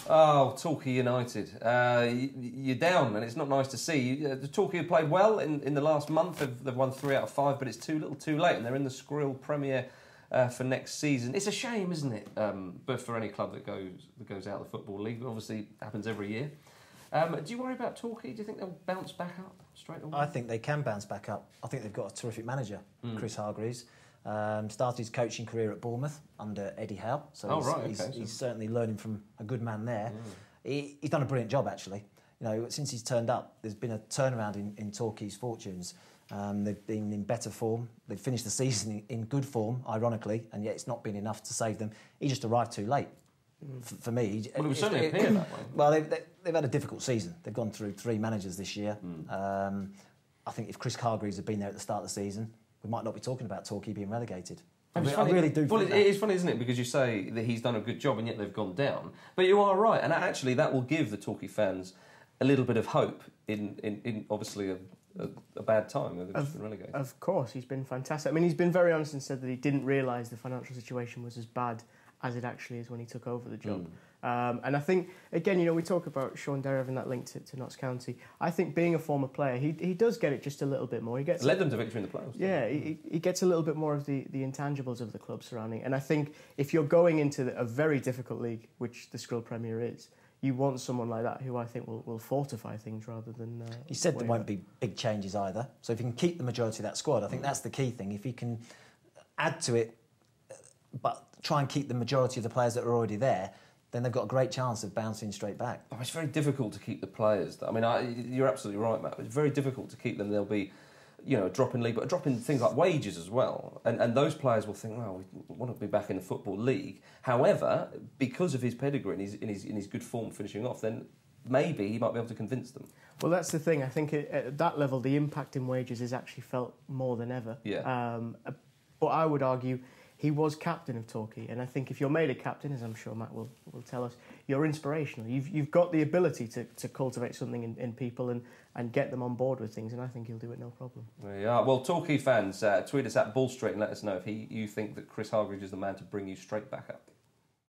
Oh, Torquay United. You're down, and it's not nice to see. The Torquay have played well in the last month. They've won 3 out of 5, but it's too little too late, and they're in the Skrill Premier for next season. It's a shame, isn't it? But for any club that goes out of the Football League, it obviously happens every year. Do you worry about Torquay? Do you think they'll bounce back up straight away? I think they can bounce back up. I think they've got a terrific manager, Chris Hargreaves. Started his coaching career at Bournemouth under Eddie Howe, so he's certainly learning from a good man there. He's done a brilliant job, actually. You know, since he's turned up, there's been a turnaround in Torquay's fortunes. They've been in better form. They've finished the season in good form, ironically, and yet it's not been enough to save them. He just arrived too late. For me, well, it would certainly appear that way. Well, they've had a difficult season. They've gone through 3 managers this year. I think if Chris Hargreaves had been there at the start of the season, we might not be talking about Torquay being relegated. I really do. Well, it is funny, isn't it? Because you say that he's done a good job and yet they've gone down. But you are right, and actually that will give the Torquay fans a little bit of hope in obviously a bad time. They've just been relegated. Of course, he's been fantastic. I mean, he's been very honest and said that he didn't realise the financial situation was as bad as it actually is when he took over the job. And I think, again, you know, we talk about Sean Derry having that link to Notts County. I think being a former player, he does get it just a little bit more. He gets led them to victory in the playoffs. Yeah, he gets a little bit more of the intangibles of the club surrounding. And I think if you're going into a very difficult league, which the Skrill Premier is, you want someone like that who I think will fortify things rather than... he said there won't be big changes either. So if you can keep the majority of that squad, I think that's the key thing. If you can add to it, but try and keep the majority of the players that are already there, then they've got a great chance of bouncing straight back. Oh, it's very difficult to keep the players. I mean, you're absolutely right, Matt. It's very difficult to keep them. There'll be, you know, a drop in league, but a drop in things like wages as well. And those players will think, well, we want to be back in the Football League. However, because of his pedigree and in his good form finishing off, then maybe he might be able to convince them. Well, that's the thing. I think at that level, the impact in wages is actually felt more than ever. Yeah. But I would argue he was captain of Torquay, and I think if you're made a captain, as I'm sure Matt will tell us, you're inspirational. You've got the ability to cultivate something in people and get them on board with things, and I think he'll do it no problem. There you are. Well, Torquay fans, tweet us at Ball Street and let us know if you think that Chris Hargreaves is the man to bring you straight back up.